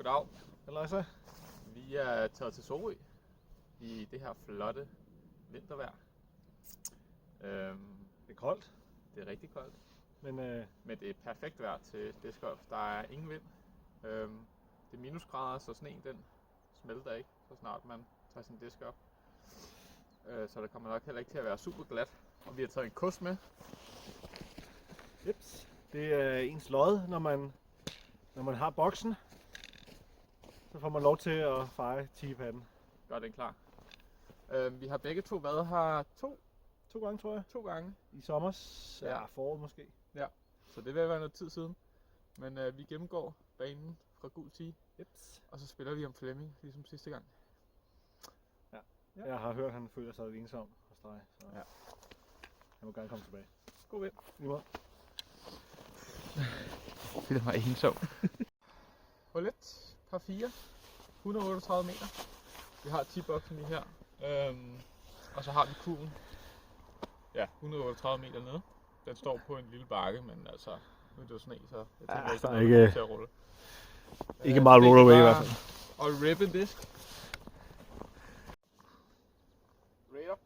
Dag. Halløjsa. Vi er taget til Sorø i det her flotte vintervejr. Det er koldt. Det er rigtig koldt, Men men det er perfekt vejr til discgolf. Der er ingen vind. Det er minusgrader, så sneen den smelter ikke, så snart man tager sin disk op. Så der kommer nok heller ikke til at være super glat. Og vi har taget en kost med. jeps. Det er ens lod, når man har boksen. Så får man lov til at feje tigepatten. Gør den klar. Vi har begge to været her To gange, tror jeg. 2 gange. I sommers. Ja. Ja, foråret måske. Ja, så det vil være noget tid siden. Men vi gennemgår banen fra gul tee, Jeps. og så spiller vi om Flemming, ligesom sidste gang. Ja. Ja. Jeg har hørt, at han føler sig lidt ensom hos dig. Så Ja. han må gerne komme tilbage. God vind. Lige måde. Det var ikke sjov. Hul 1, par 4, 138 meter. Vi har tee-boksen lige her. Og så har vi kurven. Ja, 138 meter nede. Den står på en lille bakke, men altså, nu er det jo sne, så jeg tænker ikke, der er at ikke- til at rulle. Ikke meget rollaway i hvert fald. Og ribbon disk. Raider.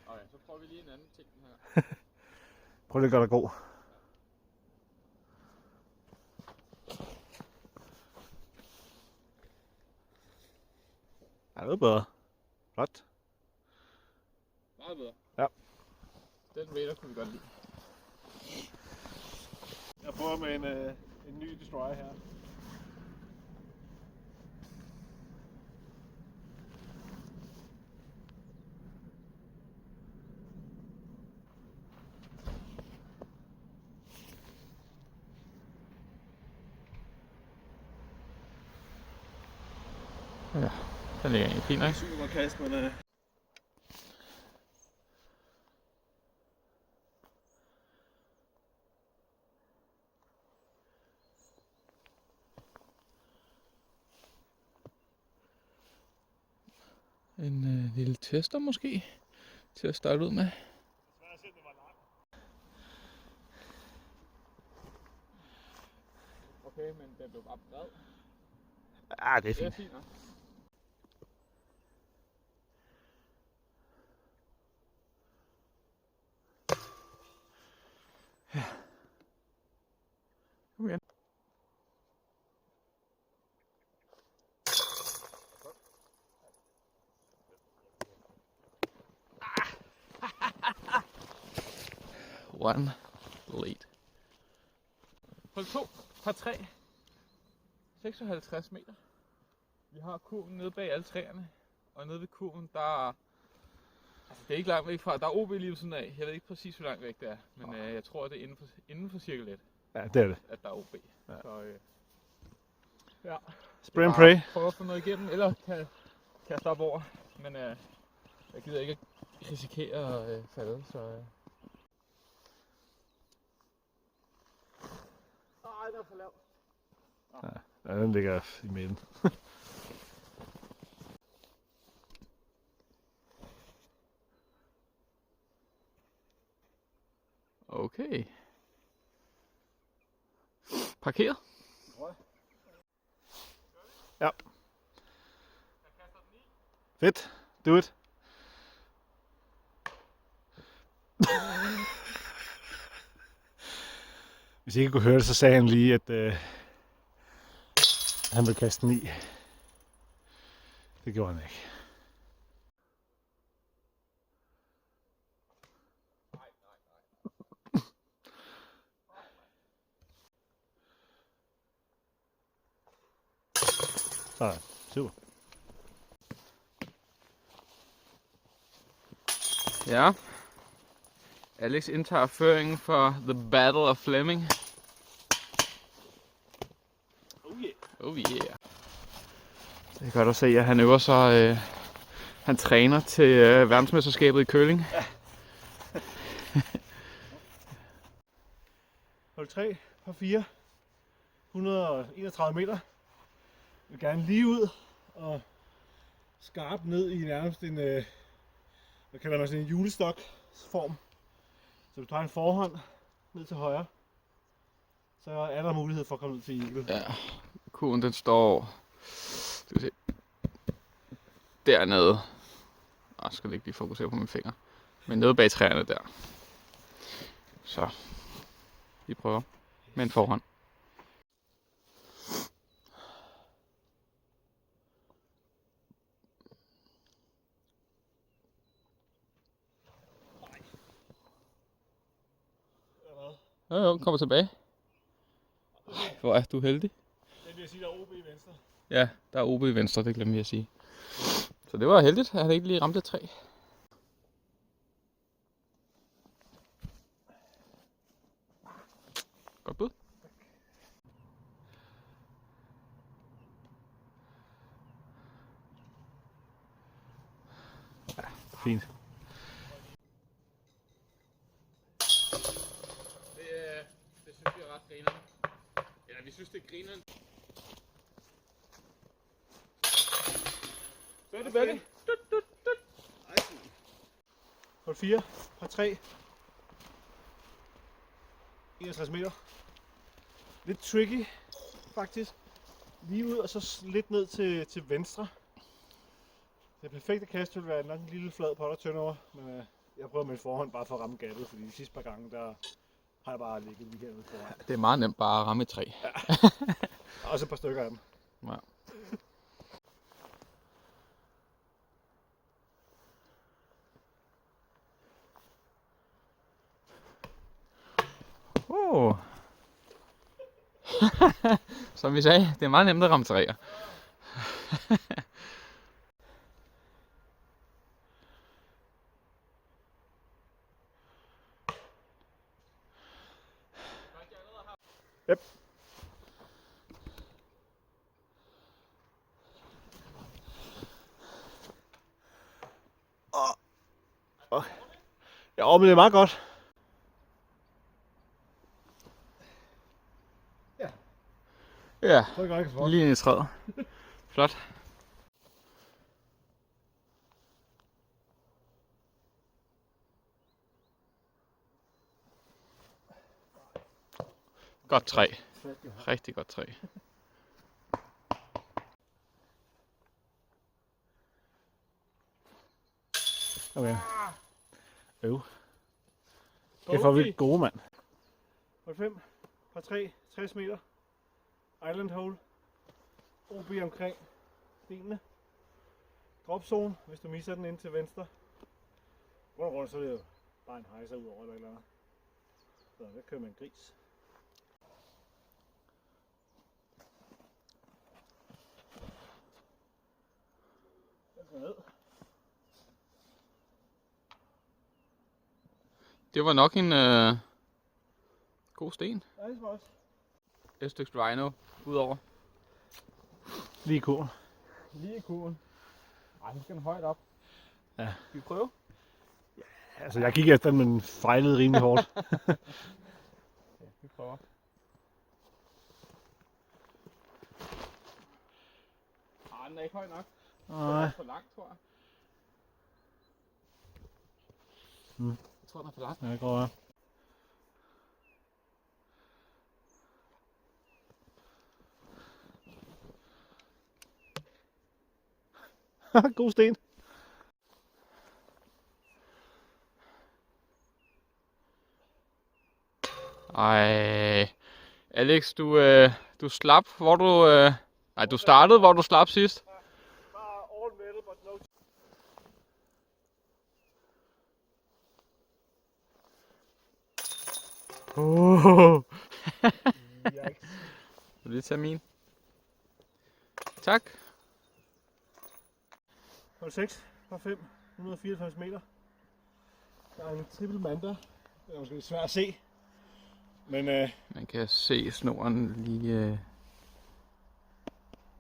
Okay, så prøver vi lige en anden ting her. Prøv lige at gøre dig god. Ja, det er bedre. Flot. Meget bedre. Ja. Den Raider kunne vi godt lide. Jeg prøver med en ny destroyer her. Ja, den ligger egentlig fint, ikke? Super kast, men En lille tester måske, til at starte ud med. Okay, men den blev bare bred. ja, det er Det er fint. fint nok. Ja. Kom igen. One lead. Hold 2, par 3. 56 meter. Vi har kurven nede bag alle træerne. Og nede ved kurven, der er... Altså, det er ikke langt væk fra. Der er OB lige ved sådan af. Jeg ved ikke præcis, hvor langt væk det er. Men jeg tror, det er inden for cirkel 1, Ja, det er det. at der er OB. Ja. Så ja. Spray and pray. Prøv at få noget igennem, eller kan jeg slappe over. Men jeg gider ikke at risikere at falde, så... Nej, den er for lav. Ja, den ligger i midten. Okay. Parkeret. Ja. Fedt. Do it. Hvis I ikke kunne høre det, så sagde han lige, at han ville kaste den i. Det gjorde han ikke. Sådan. Super. Ja. Alex indtager føringen for The Battle of Fleming. Oh yeah. Oh yeah. Det er godt at se, at han øver sig. Han træner til verdensmesterskabet i curling. Ja. Hold 3, par 4, 131 meter. Jeg vil gerne lige ud og skarp ned i nærmest en, hvad kalder man sådan en julestokform. Så hvis du har en forhånd ned til højre, så er der mulighed for at komme ned til eagle. Ja, kurven den står, skal vi se, dernede. Jeg skal ikke lige fokusere på mine fingre. Men nede bag træerne der. Så vi prøver med en forhånd. Jo, kommer tilbage. Hvor er du heldig. Det vil jeg sige, der er OB i venstre. Ja, der er OB i venstre, det glemte jeg at sige. Så det var heldigt, at han ikke lige ramte et træ. Godt bud. Ja, fint. Det synes vi er ret grineren. Eller vi synes det er grineren. Så er det Belly. Hold 4, par 3. 61 meter. Lidt tricky, faktisk. Lige ud og så lidt ned til venstre. Det perfekte kast vil være nok en lille flad putter turnover, men jeg prøver med et forhånd bare for at ramme gabet, fordi de sidste par gange, der har jeg bare ligget lige herude foran. Det er meget nemt bare at ramme et træ. Ja. Også et par stykker af dem. Ja. Som vi sagde, det er meget nemt at ramme træer. Yep. Ja, men det er meget godt. Ja, Så er det godt, lige ind i træet. Flot. Godt træ. Rigtig godt træ. Okay. Øv. Det får vi gode, mand. Hold 5, par 3, 60 meter. Island hole. OB omkring benene. Dropzone, hvis du misser den ind til venstre. Rundt, så er det jo bare en hejser ud over eller et eller andet. Så der kører man en gris. Den går ned. Det var nok en god sten. Ja, det var også. Et stykke rhino udover. Lige i kurven. Lige i kurven. Ej, nu skal den højt op. Ja. Skal vi prøve? Altså, jeg gik efter den, men fejlede rimelig hårdt. Ja, vi prøver. Den er ikke høj nok. Nej. For langt, tror jeg. Jeg tror, den er for langt. Ja, det går god sten. Ej, Alex, du slap, hvor du... Nej, du startede, hvor du slap sidst. Bare all metal, but no... Vil du lige tage min? Tak. Hold 6, par 5, 194 meter. Der er en triple manda. Det er måske lidt svært at se. Men Man kan se snoren lige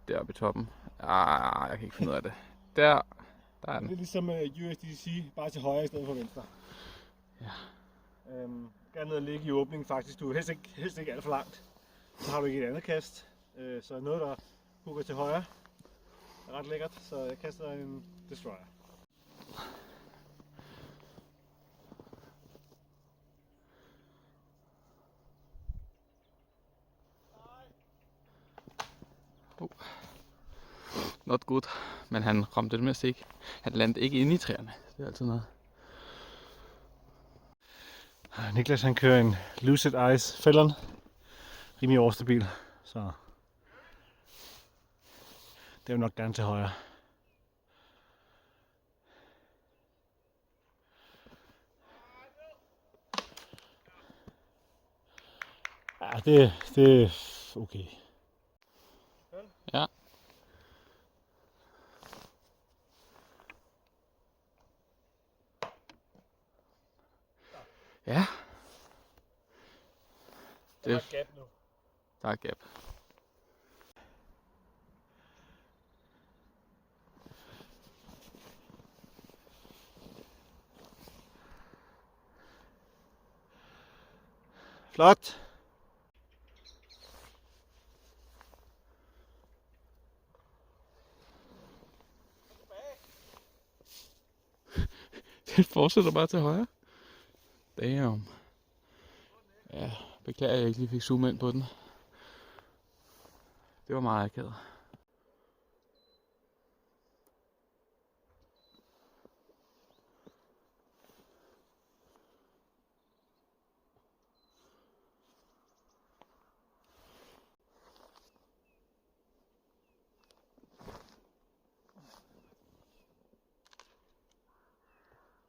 deroppe i toppen. Jeg kan ikke finde ud af det. Der er den. det er ligesom USDC, bare til højre i stedet for venstre. Ja. Gerne ned og ligge i åbningen faktisk. Du er helst ikke alt for langt. Så har du ikke et andet kast. Så noget, der hugger til højre, er ret lækkert. Så jeg kaster en destroyer. Not good. Men han ramte det mest ikke. Han landede ikke inde i træerne. Det er altid noget. Niklas han kører en Lucid Ice Fælderen. Rimelig overstabil. Så det vil nok gerne til højre. Ja, det er okay. Ja. Ja. Der er gap nu. Der er gap. Flot. Det fortsætter bare til højre. Damn. Ja, beklager, at jeg ikke lige fik zoom ind på den. Det var meget akavet.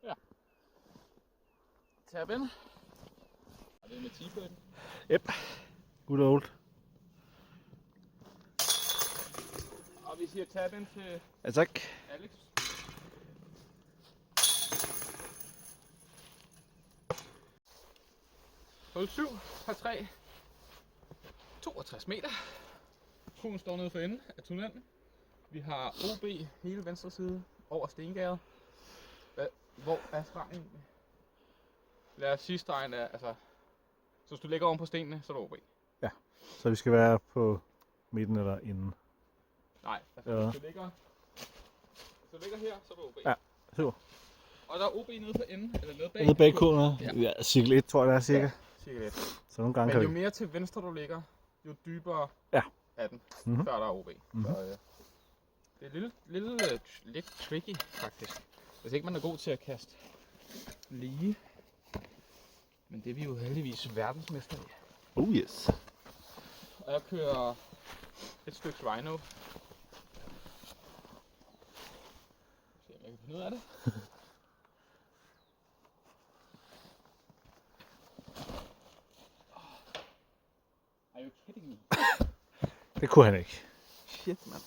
Ja. Tap ind. Og det er med T-bøtten. Yep. Good old. Og vi siger tap ind til Ja, tak. Alex. Hul 7, par 3, 62 meter. Kuglen står nede for enden af tunnelen. Vi har OB hele venstre side over stengæret. Hvor er stregen egentlig? Lad os sige stregen er, altså, så hvis du ligger oven på stenene, så er det OB. Ja, så vi skal være på midten eller inden. Nej, altså, Ja. hvis du ligger her, så er det OB. Ja, super. Og der er OB nede for enden, eller nede bag. Nede bag kuglen. Ja. Ja, cirkel 1 tror jeg det er cirka. Ja, cirka 1. Så nogle gange Men jo kan vi. mere til venstre du ligger, jo dybere Ja. er den, Mhm. før der er OB. Mhm. Så, det er lidt tricky faktisk, hvis ikke man er god til at kaste lige. Men det er vi jo heldigvis verdensmester i. Oh yes. Og jeg kører et stykke Rhino. Se om jeg kan finde ud af det. Are you kidding me? Det kunne han ikke. Shit, mand.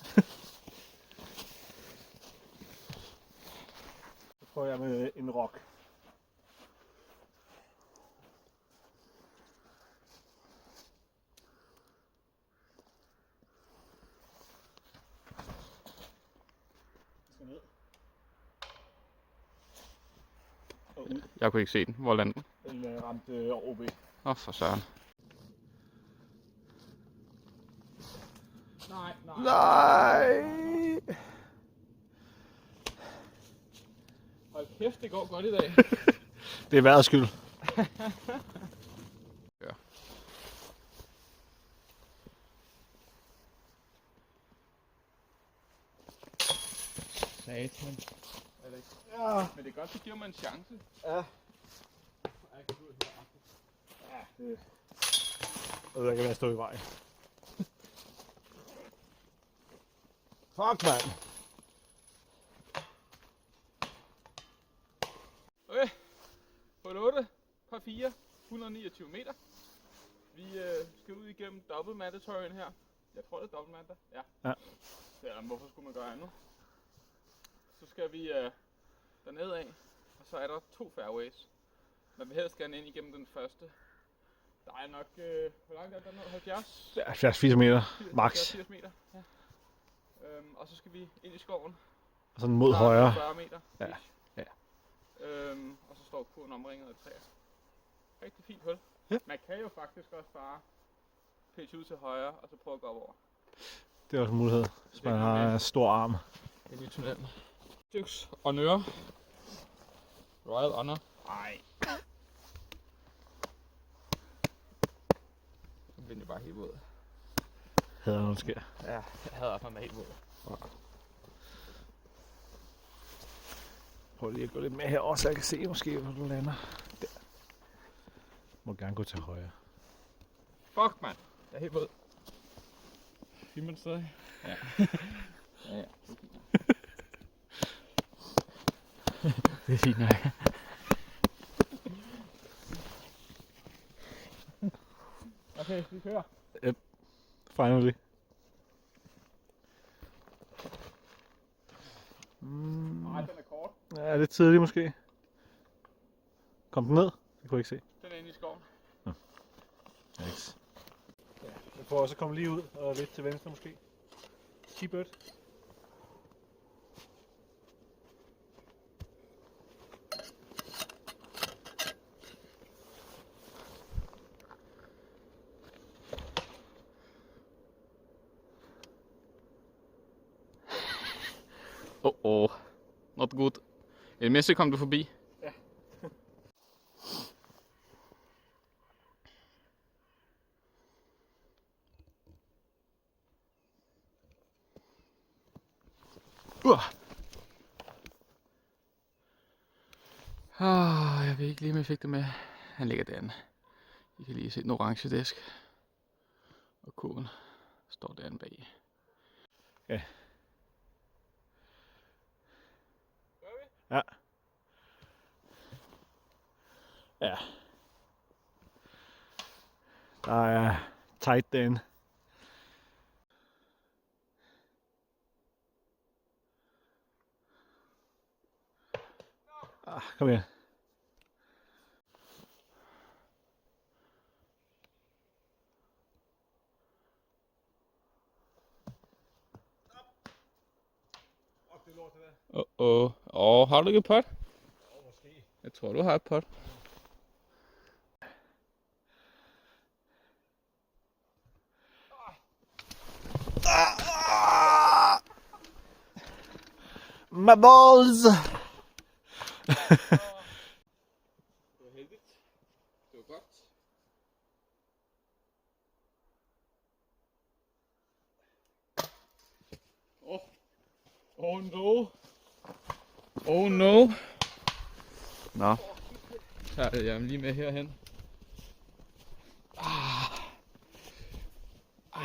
Så prøver jeg med en rock. Jeg kunne ikke se den. Hvor landede den? Den ramte OB. For søren. Nej. Hold kæft, det går godt i dag. Det er vejrets skyld. Ja. Satan. Alex. Ja. Men det er godt, det giver mig en chance. Ja. Jeg kan gå her. Ja, det. Og der kan være stå i vejen. Fuck, mand. Okay. Hul 8, par 4, 129 meter. Vi skal ud igennem double mandatoryen her. Jeg tror, det er double manda. Ja. Ja, hvorfor skulle man gøre andet? Så skal vi derned af, og så er der 2 fairways. Man vil helst gerne ind igennem den første. Der er nok, hvor langt er der ned? 70? Ja, 70 meter, max. 80 meter, ja. Og så skal vi ind i skoven. Og sådan mod Der er højre. 40 meter. Ja, ish. ja. Og så står kurven omringet af træer. Rigtig fint hul. Ja. Man kan jo faktisk også bare pitche ud til højre, og så prøve at gå op over. Det er også en mulighed, hvis man har en stor arm. Ind i tunnelen. Styks og nøre. Royal Honor. Nej. Den bliver bare helt ud. hader, når det sker. Ja, jeg havde også noget helt våd. Prøv lige at gå lidt med her også, så jeg kan se måske, hvor du lander. Der. Må gerne gå til højre. Fuck, mand. Jeg er helt våd. Filmer det stadig? Ja. Ja. Det er fint nok. Okay, vi kører. Finally. Nej, den er kort. Ja, lidt tidligt måske. Kom den ned? Det kunne jeg ikke se. Den er inde i skoven. Nice. Ja, jeg får også komme lige ud og lidt til venstre måske. Seabird. Oh, not good. I det mindste kom du forbi. Ja. Jeg ved ikke lige, om jeg fik det med. Han ligger derinde. I kan lige se den orange disk. Og kurven står derinde bag. Ja. Ja. Ja. Der er tight derinde. Kom her. Har du ikke et pot? Måske. Jeg tror, du har et pot. My balls! Det var heldigt. Det var godt. Oh no. Oh no. Nå. Så er jeg lige med herhen.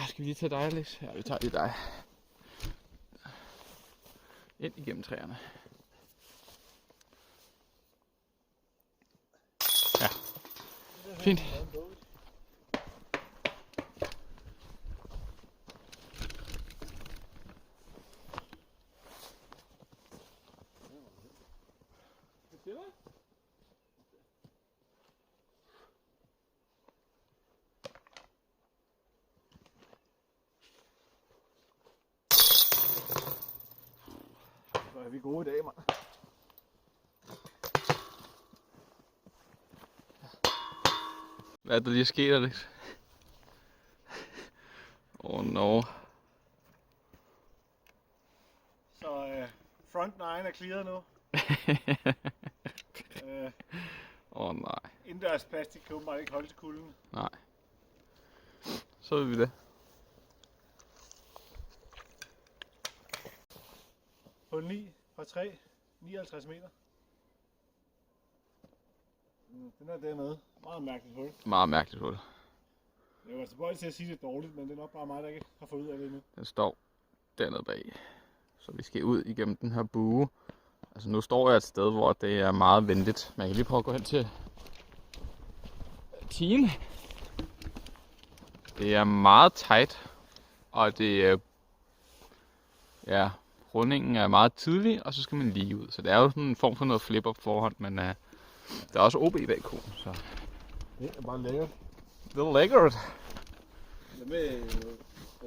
Skal vi lige tage dig, Alex? Ja, vi tager lige dig. Ind igennem træerne. Ja. Fint. Hvor er vi gode i dag, mand. Hvad er der lige sket, Alex? Oh no. Så front 9 er clearet nu. Nej. Indendørs plastik kan åbenbart ikke holde til kulden. Nej. Så ved vi det. Hul 9 fra 3, 59 meter. Den er dernede. Meget mærkeligt hul. Meget mærkeligt hul. Jeg var tilbøjelig til at sige, det er dårligt, men det er nok bare mig, der ikke har fået ud af det endnu. Den står dernede bag. Så vi skal ud igennem den her bue. Altså nu står jeg et sted, hvor det er meget venligt. Man kan lige prøve at gå hen til Tine. Det er meget tight. Og det er... Ja, rundingen er meget tidlig, og så skal man lige ud. Så det er jo sådan en form for noget flip-up forhånd, men der er også OB bag konen, så... Det er bare lækkert. Det er lækkert. Det med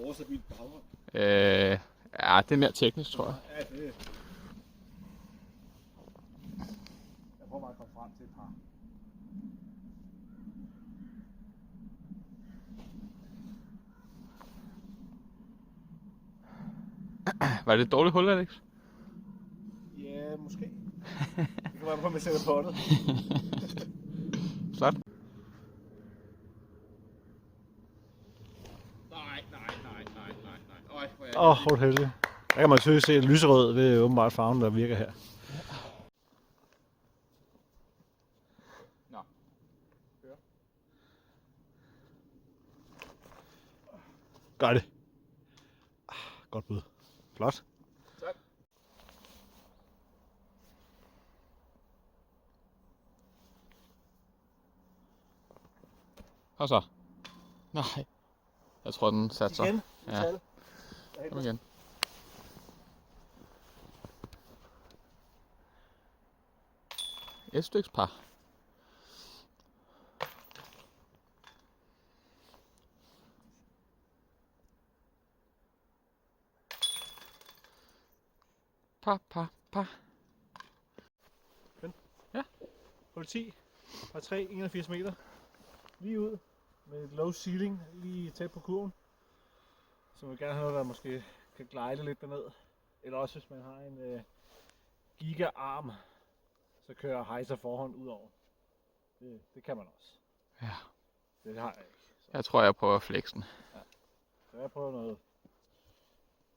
overstabilt baghånd. Ja, det er mere teknisk, tror jeg. Ja, det jeg prøver bare at komme frem til et par. Var det et dårligt hul, Alex? Ja, måske. Det kan være på, at man sætter pottet. Flot. Nej. Hold helvede. Der kan man tydeligt se, at lyserød, det er åbenbart farven, der virker her. Nå. Gør det. Godt bud. Flot. Tak. Og så. Nej. Jeg tror, den satte sig. Igen. Ja. Kom igen. Et styks par. Par. Hul 10. Par 3, 81 meter. Lige ud med et low ceiling, lige tæt på kurven. Så man gerne have noget, der måske kan glide lidt derned. Eller også hvis man har en giga-arm, så kører hejser forhånd ud over. Det kan man også. Ja. Det har jeg ikke. Så, Jeg tror, jeg prøver flexen. så jeg prøver noget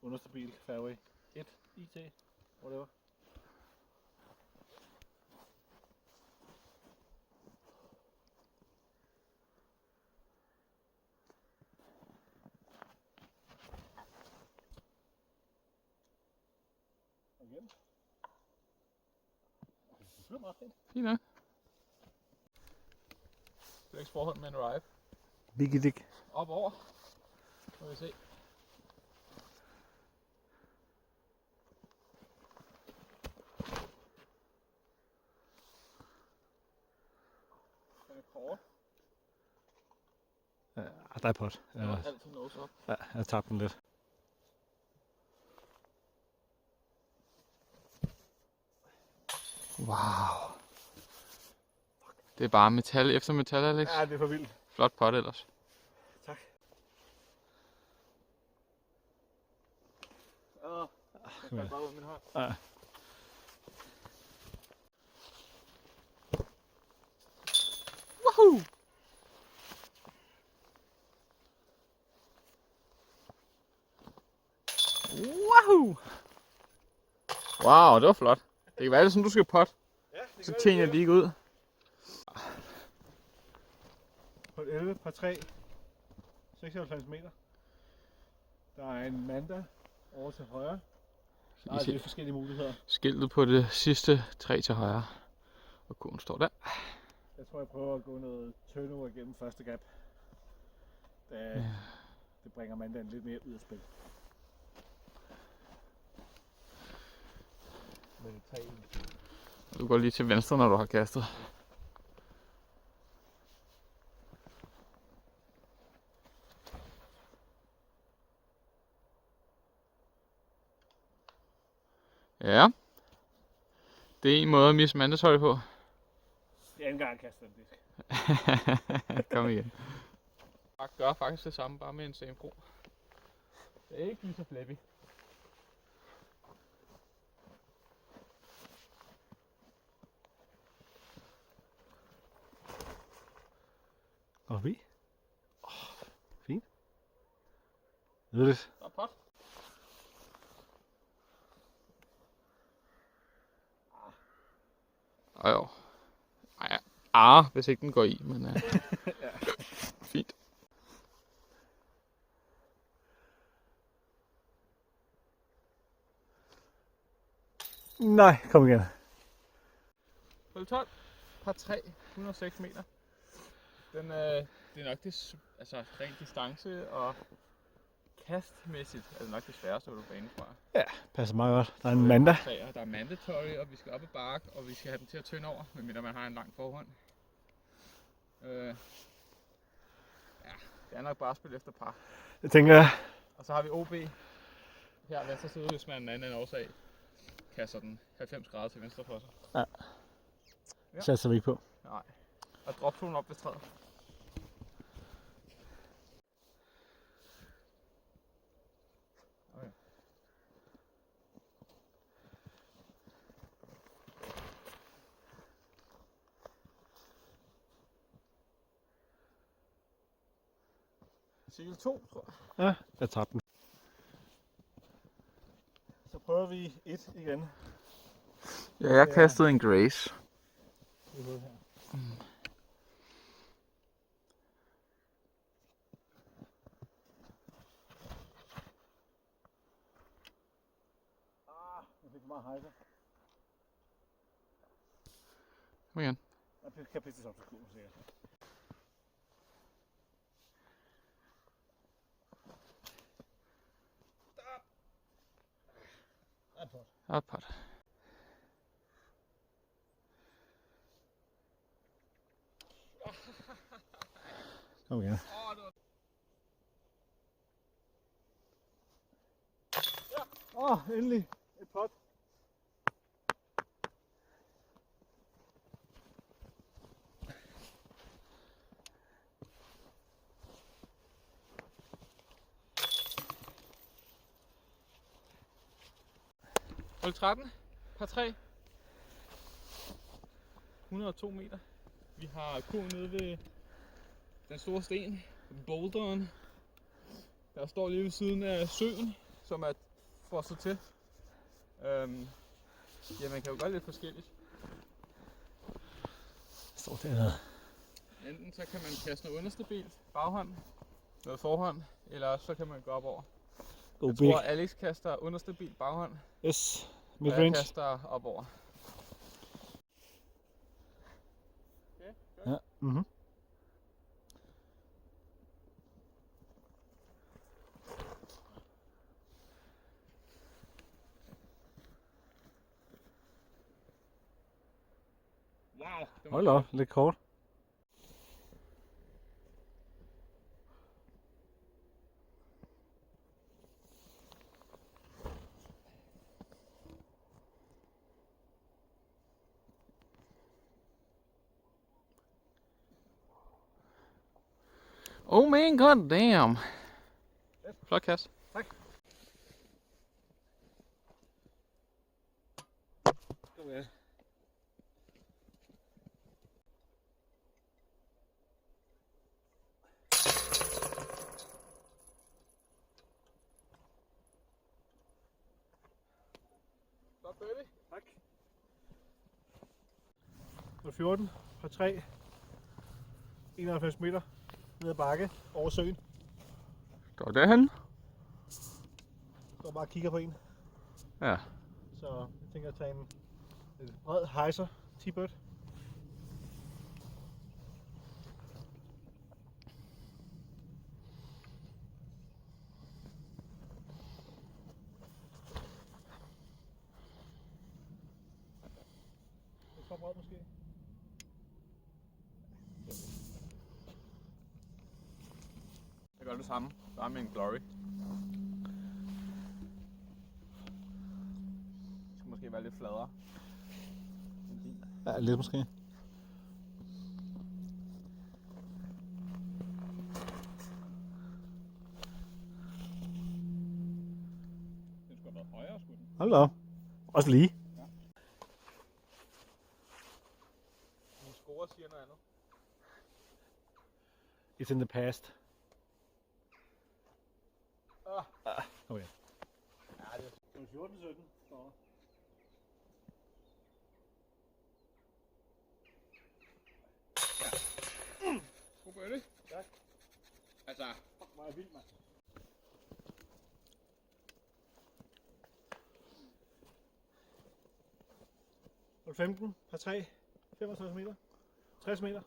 understabil fairway. 1 IT, whatever. Igen. Det flyder meget fint. Fint nok. Flex forhånd med en drive. Diggy-dig. Op over. Må vi se. Kort. Ja, der er pot. Altid nose op. Ja, jeg tabte den lidt. Wow. Det er bare metal efter metal, Alex. Ja, det er for vildt. Flot pot ellers. Tak. Jeg faldt bare ud af min hånd. Ja. Woohoo! Woohoo! Wow, det var flot. Det kan være det, som du skal pot. Ja, det Så tjener de ikke ud. På 11, par 3, 96 meter. Der er en manda over til højre. Der er lidt forskellige muligheder. Skiltet på det sidste træ til højre. Og kurven står der. Jeg tror, jeg prøver at gå noget turnover igennem første gap. Det bringer mandaen lidt mere ud af spil. Med 3. Du går lige til venstre, når du har kastet. Ja. Det er en måde at misse mandatory på. Det er anden gang, jeg kaster den disk. Kom igen. Jeg gør faktisk det samme, bare med en Same Pro. Det er ikke lige så flappy. Og vi? Fint. Nydeligt. Der er pot. Jo. Ej, hvis ikke den går i, men fint. Nej, kom igen. Hul 12. Par 3. 106 meter. Den, det er nok det, altså rent distance og kastmæssigt er det nok det sværeste på banen, tror jeg. Ja, passer meget godt. Der er en manda. Der er mandatory, og vi skal op ad bark, og vi skal have den til at tynde over, medmindre man har en lang forhånd. Ja, det er nok bare at spille efter par. Det tænker jeg. Og så har vi OB her venstre side, hvis man af en anden årsag kaster den 90 grader til venstre for sig. Ja. Det satser vi ikke på. Nej. Og drop solen op ved træet. Okay. Cirkel 2, tror jeg. Ja, jeg tabte den. er vi 1 igen. Ja, jeg kastede en Grace. Det er hul her. Jeg fik for meget hejser. Kom igen. Jeg kan pisse op til kurven sikkert. Opad. Kom igen. Endelig et pot. Hul 13. Par 3. 102 meter. Vi har kurven nede ved den store sten, boulderen. Der står lige ved siden af søen, som er frosset til. Ja, man kan jo gøre lidt forskelligt. Står dernede. Enten så kan man kaste noget understabilt, baghånd, noget forhånd, eller så kan man gå op over. Go Jeg big. tror, Alex kaster understabilt baghånd, Yes. og jeg Midrange. kaster op over. Okay, godt. Ja. Mhm. Wow, det var Hold op, lidt kort. Oh man, god damn. Flot kast. Tak. Kom igen. Flot birdie. Tak. 14, par 3, 91 meter, ned ad bakke, over søen. Går det hen? Står bare og kigger på en. Ja. Så jeg tænker at tage en bred hejser, T-bird. Lidt for bred måske. Jeg gør det samme. Bare med en Glory. Det skal måske være lidt fladere. Ja, lidt måske. Den skulle have været højere, skulle den. Hold da op. Også lige. Min score siger noget andet. It's in the past. Okay. Ja, det er 14-17. god birdie. Tak. Altså, Meget vildt, mand. Hul 15, par 3, 65 meter, 60 meter.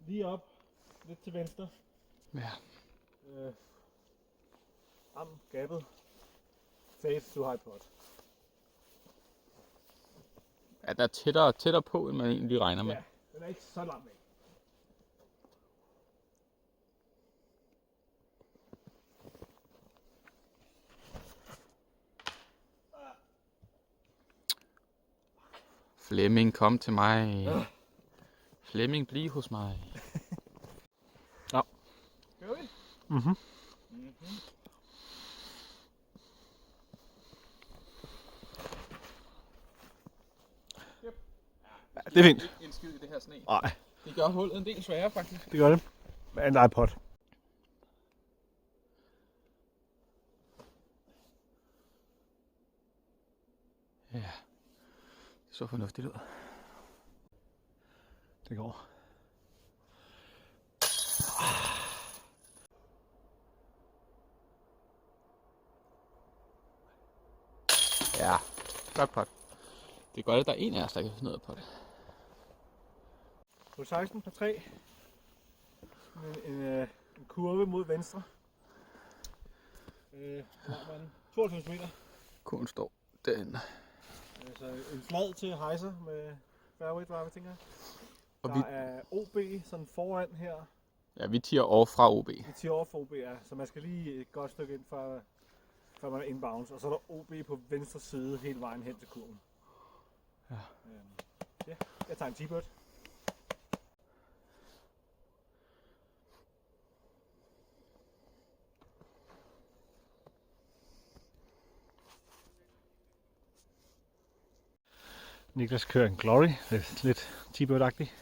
Lige op, lidt til venstre. ja. Ram, gabet. Fade to high pot. Ja, der er tættere på, end man egentlig regner med. Ja, den er ikke så langt væk. Flemming, kom til mig. Flemming, bliv hos mig. Ja. Gør vi? Mhm. Yep. Ja, det er fint. Ikke en skid i det her sne. Nej, Det gør hullet en del sværere, faktisk. det gør det. Med en iPod. Ja, det så fornuftigt ud. Det går. Ja, godt pot. Det er godt, at der er en af os, der kan finde noget på det. På 16 på 3. En kurve mod venstre. 92 meter. Kurven står derinde. Altså en flad til hejser med fairway driver, tænker jeg. Og der er OB sådan foran her. Ja, vi tier over fra OB. Vi tier over for OB, ja. Så man skal lige et godt stykke ind, før man er inbounds. Og så er der OB på venstre side hele vejen hen til kurven. Ja. Ja, jeg tager en T-bird. Niklas kører en Glory, lidt T-bird-agtig.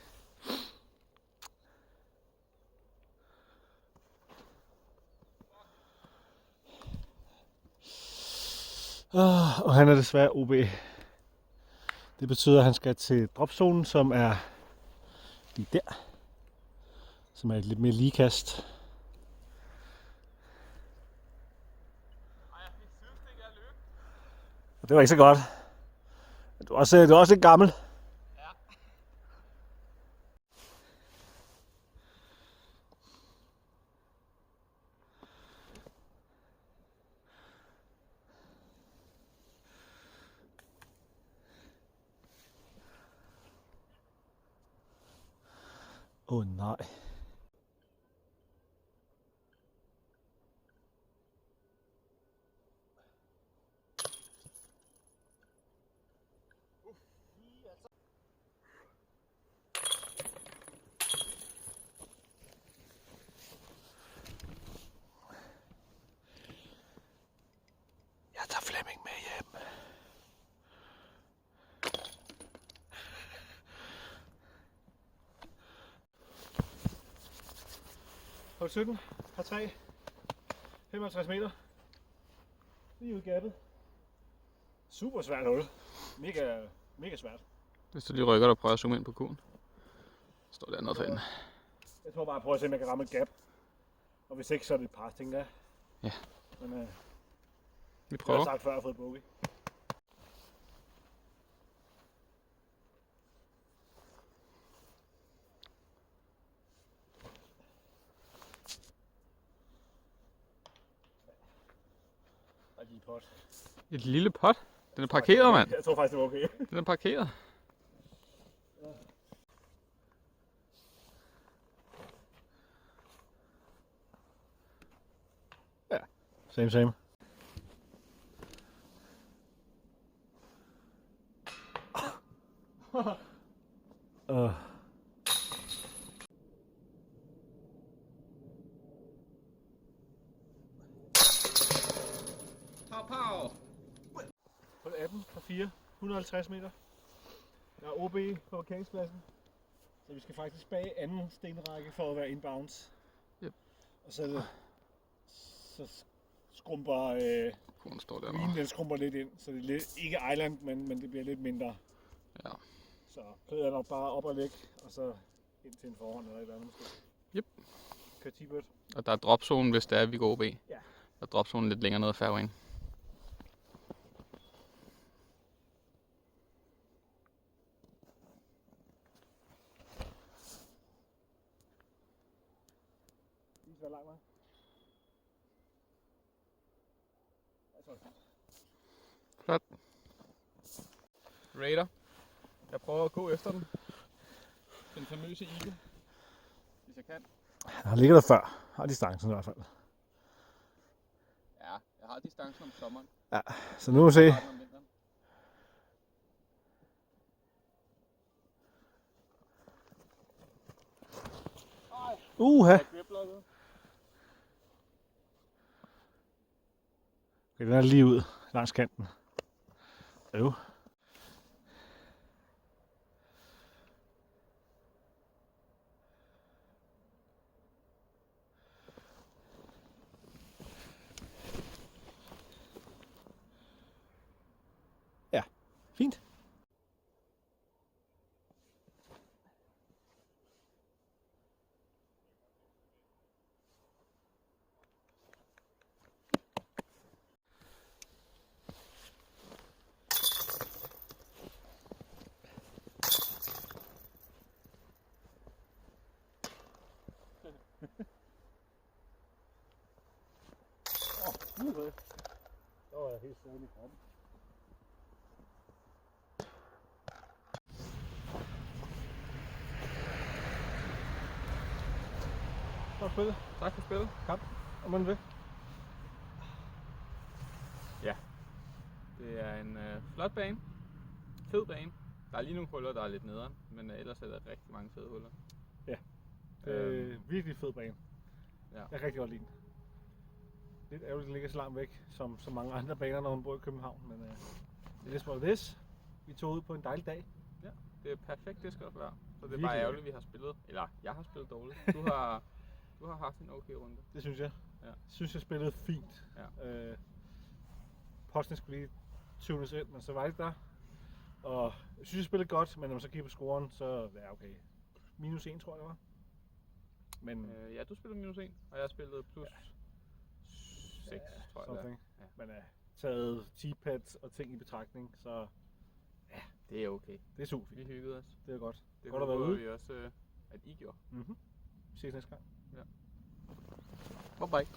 Og han er desværre OB. Det betyder, at han skal til dropzonen, som er lige der. Som er et lidt mere ligekast. Og det var ikke så godt. Du er også lidt gammel. Ja. Nej. Jeg tager Flemming med hjem. Hold 17, par 3, 55 meter. Lige ud i gabet. Super svært hul. Mega svært. Hvis du lige rykker dig og prøver at zoome ind på kurven. Står der noget for enden. Jeg tror bare, jeg prøver at se, om jeg kan ramme et gap. Og hvis ikke, så er det et par, tænker jeg. Ja. Men Vi jeg har prøver. sagt før, at jeg har fået bogey. Og lige pot. Et lille pot. Den er parkeret, mand. Jeg tror faktisk, det var okay. Den er parkeret. Ja, same. Pow. På 18 fra 4, 150 meter. Der er OB på parkeringspladsen. Så vi skal faktisk bag anden stenrække for at være inbounds. Yep. Og så skrumper Kurven står der. green, den skrumper lidt ind. Så det er lidt, ikke island, men det bliver lidt mindre. Ja. Så kører jeg nok bare op og væk, og så ind til en forhånd eller et eller andet måske. Yep. Kører T-bird. Og der er dropzone, hvis det er, vi går OB. Ja. Der er dropzone lidt længere ned ad fairwayen. Lige så langt, hva'? Flot. Raider. Jeg prøver at gå efter den. Den famøse eagle. Hvis jeg kan. Han ligger der før. Har distancen i hvert fald. Ja, jeg har distancen om sommeren. Ja, så nu må vi se. Starten om vinteren. Uha! Griplocket. Okay, den er lige ud langs kanten. Jo. Ja, Så var jeg helt sveden i kroppen. Godt spillet. Tak for spillet. Kamp. Om man vil. Ja. Det er en flot bane. Fed bane. Der er lige nogle huller, der er lidt nederen, men ellers er der rigtig mange fede huller. Ja. Det er virkelig fed bane. Ja. Jeg kan rigtig godt lide den. Lidt ærgerligt, at den ligger så langt væk, som så mange andre baner, når man bor i København. Men det er små this. Vi tog ud på en dejlig dag. Ja, det er perfekt, det skal også være. Så det er Virkelig. bare ærgerligt, vi har spillet. Eller, jeg har spillet dårligt. Du har haft en okay runde. Det synes jeg. Ja. Jeg synes, jeg spillede fint. Ja. Posten skulle lige tunes ind, men så var det ikke der. Og jeg synes, jeg spillede godt, men når man så kigger på scoren, så ja, okay. Minus 1, tror jeg, det var. Men Ja, du spillede minus 1, og jeg spillede plus 6, tror jeg det er. Ja. Men taget T-pads og ting i betragtning, så Det er okay. det er super Vi fint. hyggede os. Det er godt. Det Godt at være håber ude. vi også, at I gjorde. Vi ses næste gang. Bye bye.